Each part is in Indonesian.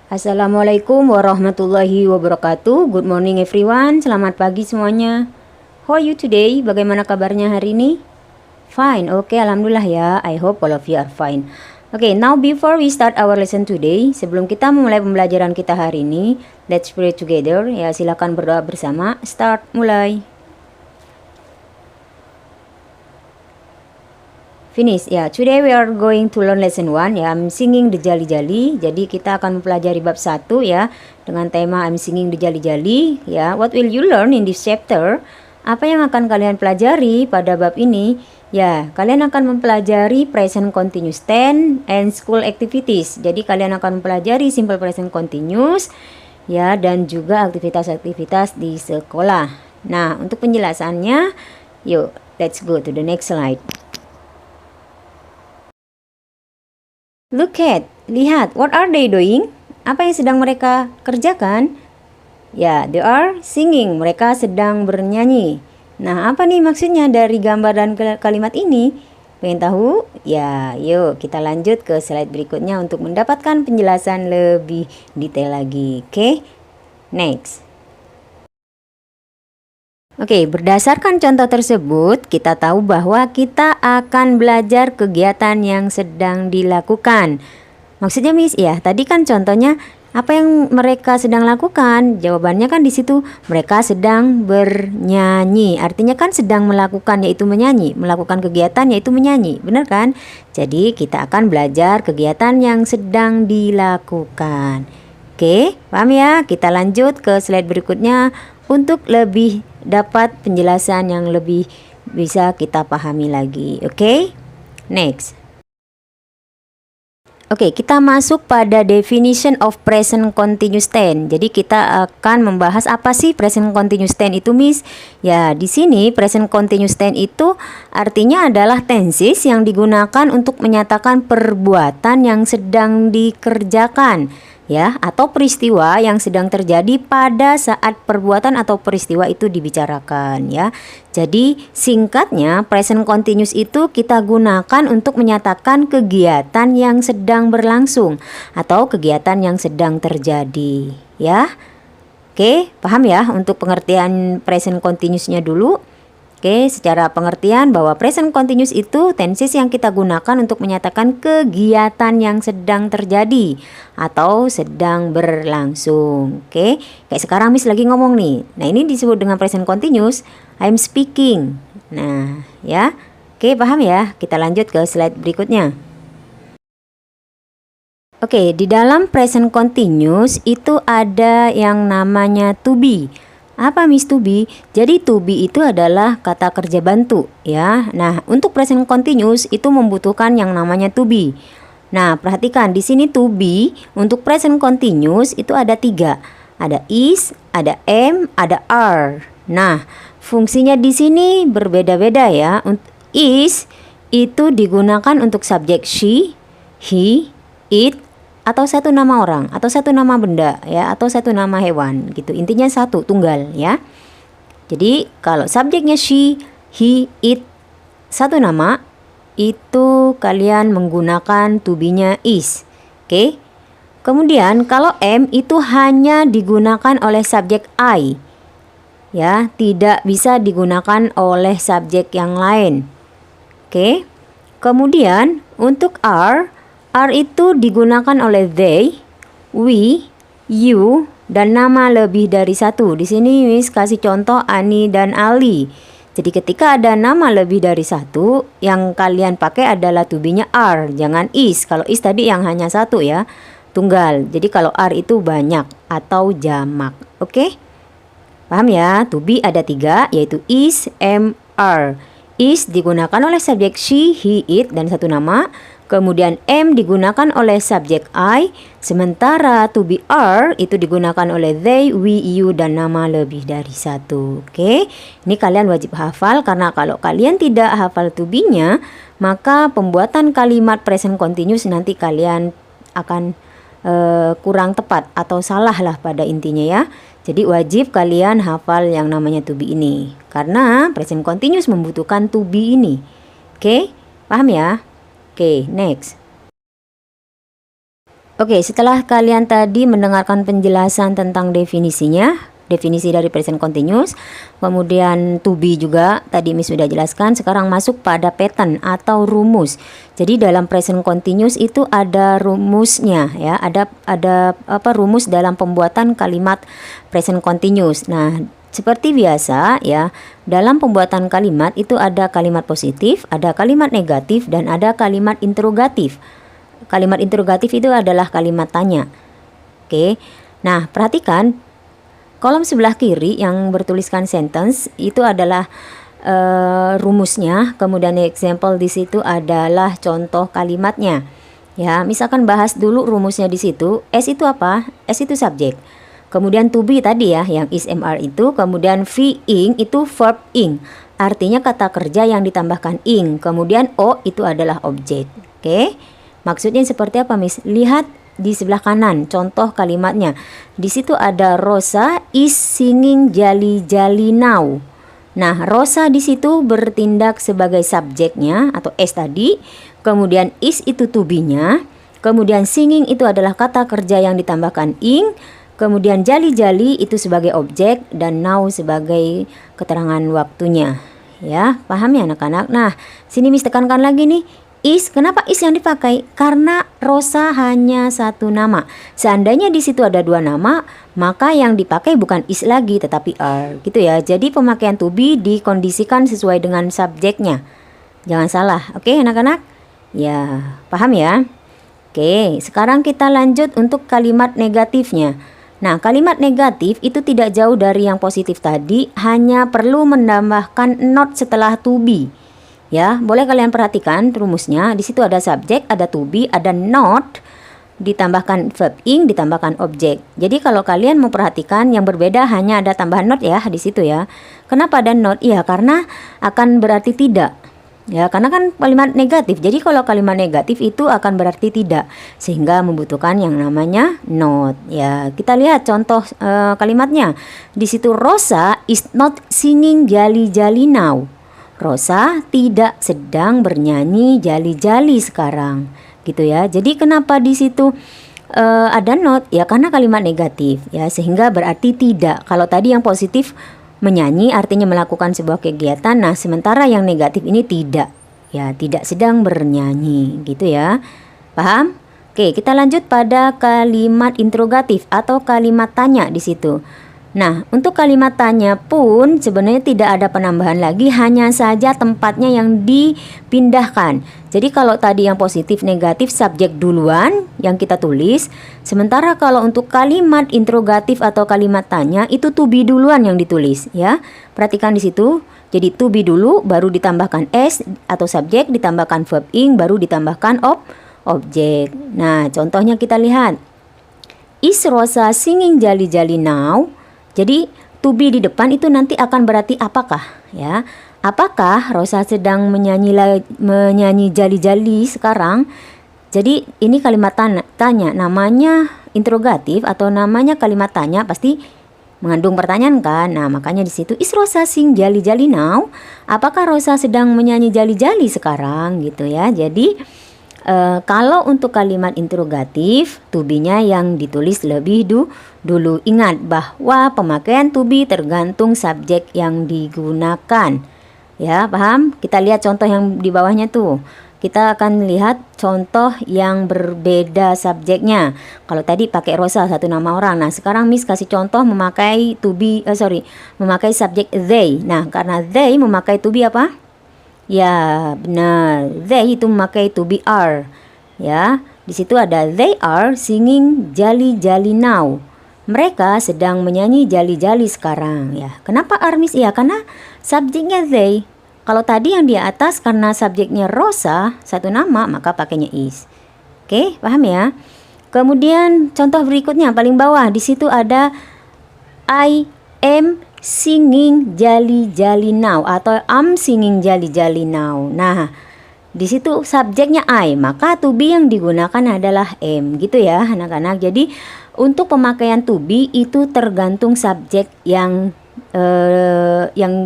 Assalamualaikum warahmatullahi wabarakatuh. Good morning everyone. Selamat pagi semuanya. How are you today? Bagaimana kabarnya hari ini? Fine. Oke, alhamdulillah ya. I hope all of you are fine. Oke, now before we start our lesson today, sebelum kita memulai pembelajaran kita hari ini, let's pray together. Ya, silakan berdoa bersama. Start, mulai. Finish. Ya, today we are going to learn lesson 1 ya. I'm singing the jali-jali. Jadi kita akan mempelajari bab 1 ya dengan tema I'm singing the jali-jali ya. What will you learn in this chapter? Apa yang akan kalian pelajari pada bab ini? Ya, kalian akan mempelajari present continuous tense and school activities. Jadi kalian akan mempelajari simple present continuous ya dan juga aktivitas-aktivitas di sekolah. Nah, untuk penjelasannya, yuk let's go to the next slide. Lihat, what are they doing? Apa yang sedang mereka kerjakan? Ya, they are singing, mereka sedang bernyanyi. Nah, apa nih maksudnya dari gambar dan kalimat ini? Pengen tahu? Ya, yuk kita lanjut ke slide berikutnya untuk mendapatkan penjelasan lebih detail lagi. Oke, next. Oke, berdasarkan contoh tersebut, kita tahu bahwa kita akan belajar kegiatan yang sedang dilakukan. Maksudnya, Miss, ya, tadi kan contohnya apa yang mereka sedang lakukan? Jawabannya kan di situ mereka sedang bernyanyi. Artinya kan sedang melakukan yaitu menyanyi, melakukan kegiatan yaitu menyanyi. Benar kan? Jadi, kita akan belajar kegiatan yang sedang dilakukan. Oke, paham ya? Kita lanjut ke slide berikutnya untuk lebih dapat penjelasan yang lebih bisa kita pahami lagi. Oke, next. Oke, kita masuk pada definition of present continuous tense. Jadi kita akan membahas apa sih present continuous tense itu, Miss? Ya, di sini present continuous tense itu artinya adalah tenses yang digunakan untuk menyatakan perbuatan yang sedang dikerjakan. Ya, atau peristiwa yang sedang terjadi pada saat perbuatan atau peristiwa itu dibicarakan ya. Jadi singkatnya present continuous itu kita gunakan untuk menyatakan kegiatan yang sedang berlangsung atau kegiatan yang sedang terjadi ya. Oke, paham ya untuk pengertian present continuousnya dulu. Oke, secara pengertian bahwa present continuous itu tenses yang kita gunakan untuk menyatakan kegiatan yang sedang terjadi atau sedang berlangsung. Oke, kayak sekarang Miss lagi ngomong nih. Nah, ini disebut dengan present continuous. I'm speaking. Nah, ya. Oke, paham ya? Kita lanjut ke slide berikutnya. Oke, di dalam present continuous itu ada yang namanya to be. Apa Miss to be? Jadi to be itu adalah kata kerja bantu ya. Nah, untuk present continuous itu membutuhkan yang namanya to be. Nah, perhatikan di sini to be untuk present continuous itu ada 3. Ada is, ada am, ada are. Nah, fungsinya di sini berbeda-beda ya. Is itu digunakan untuk subjek she, he, it, atau satu nama orang, atau satu nama benda ya, atau satu nama hewan gitu. Intinya satu, tunggal ya. Jadi kalau subjeknya she, he, it, satu nama, itu kalian menggunakan to be-nya is. Oke. Kemudian kalau am itu hanya digunakan oleh subjek I. Ya, tidak bisa digunakan oleh subjek yang lain. Oke. Kemudian untuk are itu digunakan oleh they, we, you, dan nama lebih dari satu. Di sini Miss kasih contoh Ani dan Ali. Jadi ketika ada nama lebih dari satu, yang kalian pakai adalah to be-nya are, jangan is. Kalau is tadi yang hanya satu ya, tunggal. Jadi kalau are itu banyak atau jamak. Oke? Paham ya? To be ada 3, yaitu is, am, are. Is digunakan oleh subjek she, he, it, dan satu nama. Kemudian am digunakan oleh subjek I, sementara to be are itu digunakan oleh they, we, you, dan nama lebih dari satu. Oke, ini kalian wajib hafal karena kalau kalian tidak hafal to be-nya, maka pembuatan kalimat present continuous nanti kalian akan kurang tepat atau salah lah pada intinya ya. Jadi wajib kalian hafal yang namanya to be ini karena present continuous membutuhkan to be ini. Oke, paham ya? Oke, next. Oke, setelah kalian tadi mendengarkan penjelasan tentang definisinya, definisi dari present continuous, kemudian to be juga tadi Miss sudah jelaskan, sekarang masuk pada pattern atau rumus. Jadi dalam present continuous itu ada rumusnya ya, ada apa rumus dalam pembuatan kalimat present continuous. Nah, seperti biasa ya, dalam pembuatan kalimat itu ada kalimat positif, ada kalimat negatif, dan ada kalimat interrogatif. Kalimat interrogatif itu adalah kalimat tanya. Oke. Nah, perhatikan kolom sebelah kiri yang bertuliskan sentence itu adalah rumusnya. Kemudian example di situ adalah contoh kalimatnya. Ya, misalkan bahas dulu rumusnya di situ. S itu apa? S itu subjek. Kemudian to be tadi ya, yang is mr itu. Kemudian ing itu verb ing. Artinya kata kerja yang ditambahkan ing. Kemudian o itu adalah objek. Oke. Maksudnya seperti apa, Miss? Lihat di sebelah kanan contoh kalimatnya. Di situ ada Rosa is singing jolly jolly now. Nah, Rosa di situ bertindak sebagai subjeknya atau S tadi. Kemudian is itu to be-nya. Kemudian singing itu adalah kata kerja yang ditambahkan ing. Kemudian jolly jolly itu sebagai objek dan now sebagai keterangan waktunya. Ya, paham ya anak-anak? Nah, sini Miss tekankan lagi nih. Is, kenapa is yang dipakai? Karena Rosa hanya satu nama. Seandainya di situ ada dua nama, maka yang dipakai bukan is lagi tetapi are, gitu ya. Jadi pemakaian to be dikondisikan sesuai dengan subjeknya. Jangan salah, oke anak-anak? Ya, paham ya? Oke, sekarang kita lanjut untuk kalimat negatifnya. Nah, kalimat negatif itu tidak jauh dari yang positif tadi, hanya perlu menambahkan not setelah to be. Ya, boleh kalian perhatikan rumusnya. Di situ ada subjek, ada to be, ada not, ditambahkan verb ing, ditambahkan objek. Jadi kalau kalian memperhatikan yang berbeda hanya ada tambahan not ya di situ ya. Kenapa ada not? Ya, karena akan berarti tidak. Ya, karena kan kalimat negatif. Jadi kalau kalimat negatif itu akan berarti tidak, sehingga membutuhkan yang namanya not. Ya, kita lihat contoh kalimatnya. Di situ Rosa is not singing jolly jolly now. Rosa tidak sedang bernyanyi jali-jali sekarang, gitu ya. Jadi kenapa di situ ada not? Ya karena kalimat negatif, ya sehingga berarti tidak. Kalau tadi yang positif menyanyi artinya melakukan sebuah kegiatan. Nah, sementara yang negatif ini tidak, ya tidak sedang bernyanyi, gitu ya. Paham? Oke, kita lanjut pada kalimat interrogatif atau kalimat tanya di situ. Nah, untuk kalimat tanya pun sebenarnya tidak ada penambahan lagi, hanya saja tempatnya yang dipindahkan. Jadi kalau tadi yang positif negatif subjek duluan yang kita tulis, sementara kalau untuk kalimat interrogatif atau kalimat tanya itu to be duluan yang ditulis ya. Perhatikan di situ. Jadi to be dulu baru ditambahkan s atau subjek, ditambahkan verb ing, baru ditambahkan objek. Nah, contohnya kita lihat. Is Rosa singing jolly jolly now? Jadi to be di depan itu nanti akan berarti apakah ya? Apakah Rosa sedang menyanyi jali-jali sekarang? Jadi ini kalimat tanya, namanya interrogatif atau namanya kalimat tanya pasti mengandung pertanyaan kan? Nah, makanya di situ is Rosa sing jali-jali now? Apakah Rosa sedang menyanyi jali-jali sekarang gitu ya? Jadi kalau untuk kalimat interrogatif, to be-nya yang ditulis lebih dulu. Ingat bahwa pemakaian to be tergantung subjek yang digunakan. Ya, paham? Kita lihat contoh yang di bawahnya tuh. Kita akan lihat contoh yang berbeda subjeknya. Kalau tadi pakai Rosa satu nama orang. Nah, sekarang Miss kasih contoh memakai to be, memakai subjek they. Nah, karena they memakai to be apa? Ya, benar. They itu memakai to be are. Ya, di situ ada they are singing jolly jolly now. Mereka sedang menyanyi jali-jali sekarang. Ya, kenapa are Miss? Ya, karena subjeknya they. Kalau tadi yang di atas karena subjeknya Rosa satu nama, maka pakainya is. Oke, paham ya? Kemudian contoh berikutnya paling bawah di situ ada I am singing jolly jolly now atau I'm singing jolly jolly now. Nah, di situ subjeknya I, maka to be yang digunakan adalah am, gitu ya anak-anak. Jadi untuk pemakaian to be itu tergantung subjek yang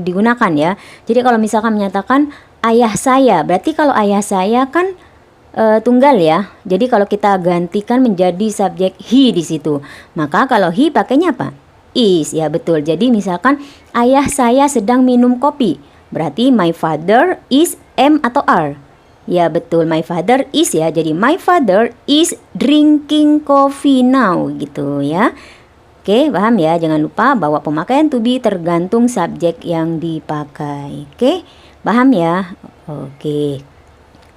digunakan ya. Jadi kalau misalkan menyatakan ayah saya, berarti kalau ayah saya kan tunggal ya. Jadi kalau kita gantikan menjadi subjek he di situ, maka kalau he pakainya apa? Is, ya betul. Jadi misalkan ayah saya sedang minum kopi, berarti my father is am atau are. Ya betul, my father is ya. Jadi my father is drinking coffee now gitu ya. Oke, paham ya? Jangan lupa bahwa pemakaian to be tergantung subjek yang dipakai. Oke, paham ya? Oke,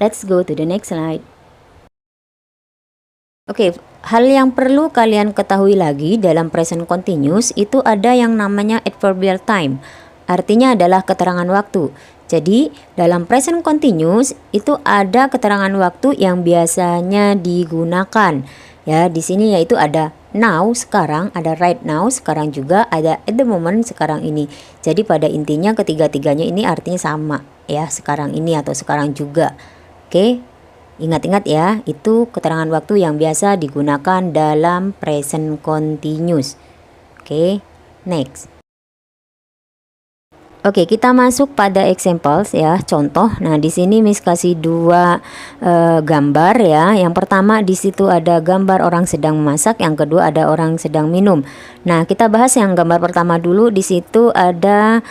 let's go to the next slide. Oke, hal yang perlu kalian ketahui lagi dalam present continuous itu ada yang namanya adverbial time. Artinya adalah keterangan waktu. Jadi, dalam present continuous itu ada keterangan waktu yang biasanya digunakan. Ya, di sini yaitu ada now sekarang, ada right now sekarang juga, ada at the moment sekarang ini. Jadi pada intinya ketiga-tiganya ini artinya sama ya, sekarang ini atau sekarang juga. Oke. Ingat-ingat ya, itu keterangan waktu yang biasa digunakan dalam present continuous. Oke, next. Oke, kita masuk pada examples ya, contoh. Nah, di sini Miss kasih dua gambar ya. Yang pertama di situ ada gambar orang sedang memasak, yang kedua ada orang sedang minum. Nah, kita bahas yang gambar pertama dulu. Di situ ada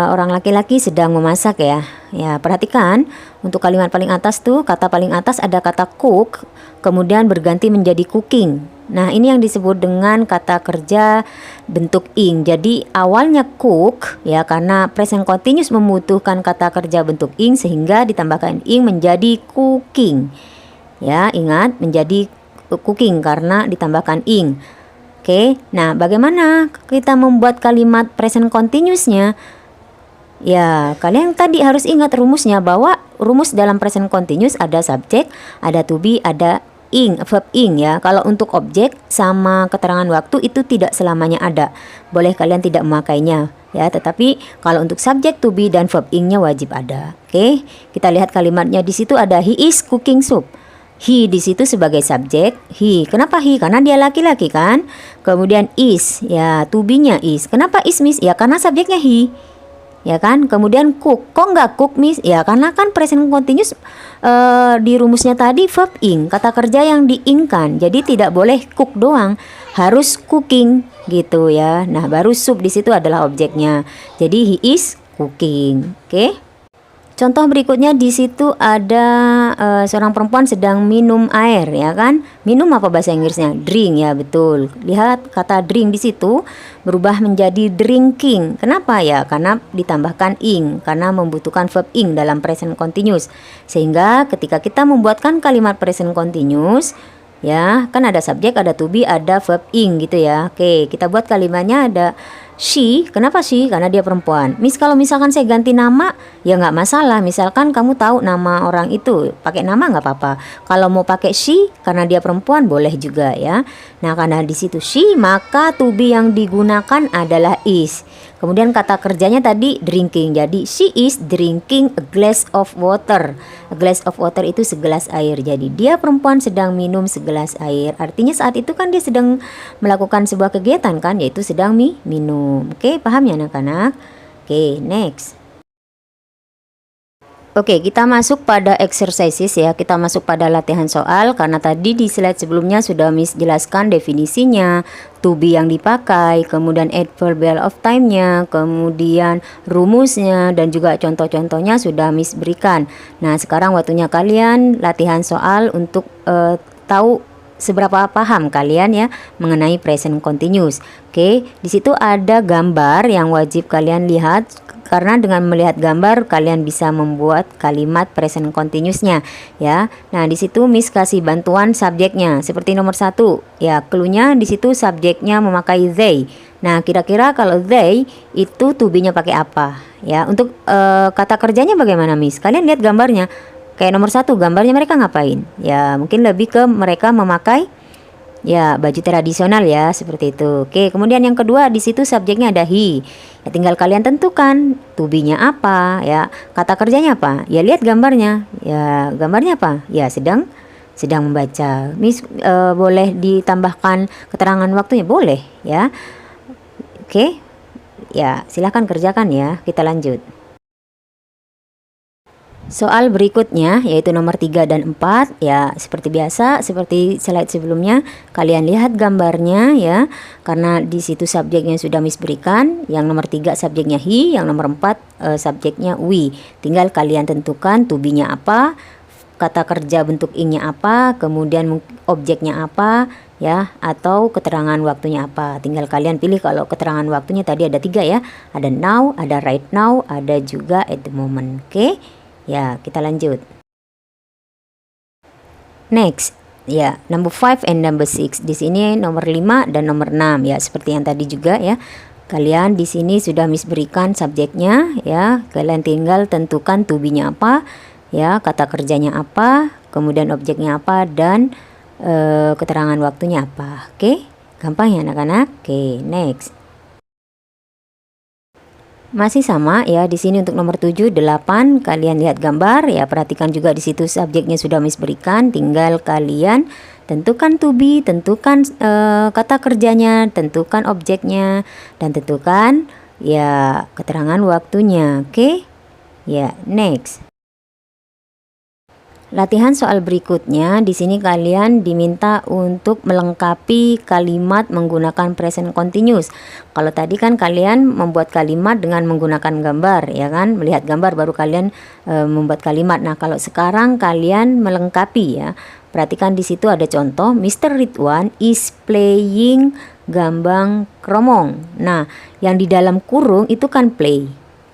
orang laki-laki sedang memasak ya. Ya, perhatikan untuk kalimat paling atas tuh, kata paling atas ada kata cook, kemudian berganti menjadi cooking. Nah, ini yang disebut dengan kata kerja bentuk ing. Jadi awalnya cook ya, karena present continuous membutuhkan kata kerja bentuk ing sehingga ditambahkan ing menjadi cooking. Ya, ingat menjadi cooking karena ditambahkan ing. Oke. Nah, bagaimana kita membuat kalimat present continuousnya? Ya, kalian tadi harus ingat rumusnya, bahwa rumus dalam present continuous ada subjek, ada to be, ada ing, verb ing ya. Kalau untuk objek sama keterangan waktu itu tidak selamanya ada. Boleh kalian tidak memakainya ya, tetapi kalau untuk subjek, to be dan verb ingnya wajib ada. Oke, kita lihat kalimatnya. Di situ ada he is cooking soup. He di situ sebagai subjek, he. Kenapa he? Karena dia laki-laki kan. Kemudian is, ya to be-nya is. Kenapa is, Miss? Ya karena subjeknya he. Ya kan, kemudian cook, kok nggak cook, Miss? Ya karena kan present continuous di rumusnya tadi verb ing, kata kerja yang diingkan, jadi tidak boleh cook doang, harus cooking gitu ya. Nah, baru soup di situ adalah objeknya, jadi he is cooking. Oke. Contoh berikutnya di situ ada seorang perempuan sedang minum air ya kan. Minum apa bahasa Inggrisnya? Drink ya, betul. Lihat kata drink di situ berubah menjadi drinking. Kenapa ya? Karena ditambahkan ing, karena membutuhkan verb ing dalam present continuous. Sehingga ketika kita membuatkan kalimat present continuous ya, kan ada subjek, ada to be, ada verb ing gitu ya. Oke, kita buat kalimatnya ada she. Kenapa she? Karena dia perempuan. Miss, kalau misalkan saya ganti nama ya nggak masalah. Misalkan kamu tahu nama orang itu, pakai nama nggak apa-apa. Kalau mau pakai she karena dia perempuan boleh juga ya. Nah, karena di situ she, maka to be yang digunakan adalah is. Kemudian kata kerjanya tadi drinking. Jadi she is drinking a glass of water. A glass of water itu segelas air. Jadi dia perempuan sedang minum segelas air. Artinya saat itu kan dia sedang melakukan sebuah kegiatan kan, yaitu sedang minum. Oke, paham ya anak-anak? Oke, next. Oke, kita masuk pada exercises ya. Kita masuk pada latihan soal, karena tadi di slide sebelumnya sudah Miss jelaskan definisinya, to be yang dipakai, kemudian adverbial of time-nya, kemudian rumusnya, dan juga contoh-contohnya sudah Miss berikan. Nah, sekarang waktunya kalian latihan soal untuk tahu seberapa paham kalian ya mengenai present continuous. Oke, di situ ada gambar yang wajib kalian lihat, karena dengan melihat gambar kalian bisa membuat kalimat present continuous-nya ya. Nah, di situ Miss kasih bantuan subjeknya seperti nomor 1 ya, clue-nya di situ subjeknya memakai they. Nah, kira-kira kalau they itu to be-nya pakai apa ya? Untuk kata kerjanya bagaimana, Miss? Kalian lihat gambarnya. Kayak nomor 1, gambarnya mereka ngapain? Ya, mungkin lebih ke mereka memakai ya baju tradisional ya, seperti itu. Oke, kemudian yang kedua di situ subjeknya ada he. Ya, tinggal kalian tentukan to be-nya apa ya. Kata kerjanya apa? Ya lihat gambarnya. Ya, gambarnya apa? Ya sedang membaca. Miss boleh ditambahkan keterangan waktunya? Boleh ya. Oke. Ya, silahkan kerjakan ya. Kita lanjut. Soal berikutnya yaitu nomor 3 dan 4 ya, seperti biasa seperti slide sebelumnya kalian lihat gambarnya ya, karena di situ subjeknya sudah Miss berikan. Yang nomor 3 subjeknya he, yang nomor 4 subjeknya we. Tinggal kalian tentukan to be-nya apa, kata kerja bentuk ing-nya apa, kemudian objeknya apa ya, atau keterangan waktunya apa. Tinggal kalian pilih. Kalau keterangan waktunya tadi ada 3 ya, ada now, ada right now, ada juga at the moment. Oke. Ya, kita lanjut. Next, ya, number 5 and number 6. Di sini nomor 5 dan nomor 6 ya, seperti yang tadi juga ya. Kalian di sini sudah Miss berikan subjeknya ya. Kalian tinggal tentukan to be-nya apa ya, kata kerjanya apa, kemudian objeknya apa, dan keterangan waktunya apa. Oke? Gampang ya anak-anak? Oke, next. Masih sama ya, di sini untuk nomor 7, 8 kalian lihat gambar ya, perhatikan juga di situ subjeknya sudah Miss berikan, tinggal kalian tentukan to be, tentukan kata kerjanya, tentukan objeknya, dan tentukan ya keterangan waktunya. Oke? Ya, next. Latihan soal berikutnya, di sini kalian diminta untuk melengkapi kalimat menggunakan present continuous. Kalau tadi kan kalian membuat kalimat dengan menggunakan gambar, ya kan? Melihat gambar baru kalian membuat kalimat. Nah, kalau sekarang kalian melengkapi ya. Perhatikan di situ ada contoh, Mr. Ridwan is playing gambang kromong. Nah, yang di dalam kurung itu kan play.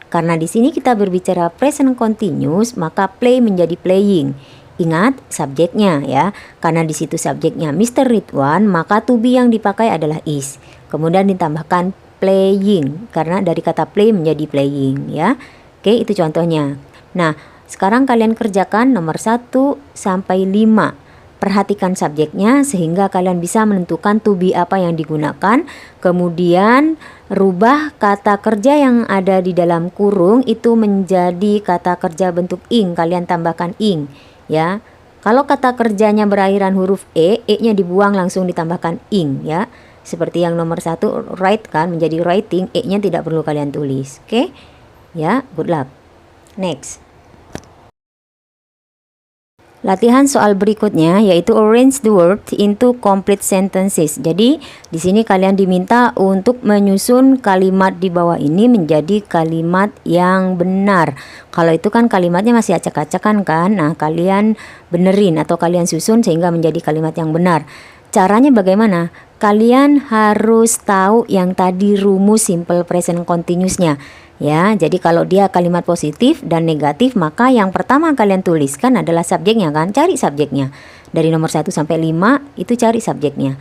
Karena di sini kita berbicara present continuous, maka play menjadi playing. Ingat subjeknya ya. Karena di situ subjeknya Mr. Ridwan, maka to be yang dipakai adalah is. Kemudian ditambahkan playing karena dari kata play menjadi playing ya. Oke, itu contohnya. Nah, sekarang kalian kerjakan nomor 1 sampai 5. Perhatikan subjeknya sehingga kalian bisa menentukan to be apa yang digunakan. Kemudian rubah kata kerja yang ada di dalam kurung itu menjadi kata kerja bentuk ing. Kalian tambahkan ing ya. Kalau kata kerjanya berakhiran huruf e-nya dibuang langsung ditambahkan ing ya. Seperti yang nomor 1 write kan menjadi writing, e-nya tidak perlu kalian tulis. Oke? Ya, good luck. Next. Latihan soal berikutnya yaitu arrange the word into complete sentences. Jadi di sini kalian diminta untuk menyusun kalimat di bawah ini menjadi kalimat yang benar. Kalau itu kan kalimatnya masih acak-acakan kan. Nah, kalian benerin atau kalian susun sehingga menjadi kalimat yang benar. Caranya bagaimana? Kalian harus tahu yang tadi rumus simple present continuous-nya. Ya, jadi kalau dia kalimat positif dan negatif, maka yang pertama kalian tuliskan adalah subjeknya kan, cari subjeknya. Dari nomor 1 sampai 5 itu cari subjeknya.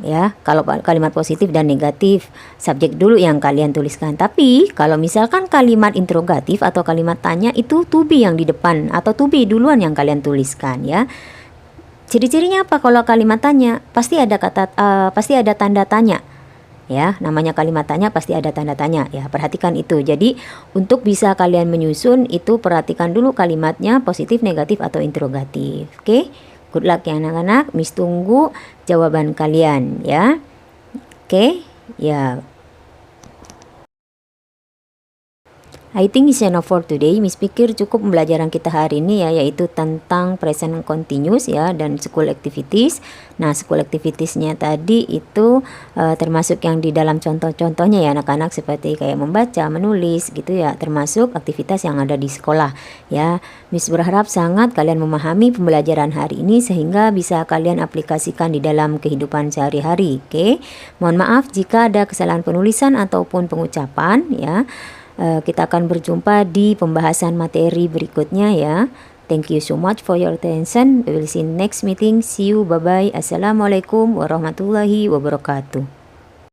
Ya, kalau kalimat positif dan negatif, subjek dulu yang kalian tuliskan. Tapi kalau misalkan kalimat interrogatif atau kalimat tanya itu to be yang di depan atau to be duluan yang kalian tuliskan ya. Ciri-cirinya apa kalau kalimat tanya? Pasti ada tanda tanya. Ya, namanya kalimat tanya pasti ada tanda tanya ya, perhatikan itu. Jadi untuk bisa kalian menyusun itu perhatikan dulu kalimatnya positif, negatif atau interrogatif. Oke, good luck ya anak-anak. Miss tunggu jawaban kalian ya. Oke, ya. I think it's enough for today. Miss pikir cukup pembelajaran kita hari ini ya, yaitu tentang present continuous ya dan school activities. Nah, school activitiesnya tadi itu termasuk yang di dalam contoh-contohnya ya anak-anak, seperti kayak membaca, menulis gitu ya, termasuk aktivitas yang ada di sekolah ya. Miss berharap sangat kalian memahami pembelajaran hari ini sehingga bisa kalian aplikasikan di dalam kehidupan sehari-hari. Oke, mohon maaf jika ada kesalahan penulisan ataupun pengucapan ya. Kita akan berjumpa di pembahasan materi berikutnya ya. Thank you so much for your attention. We will see you next meeting. See you. Bye bye. Assalamualaikum warahmatullahi wabarakatuh.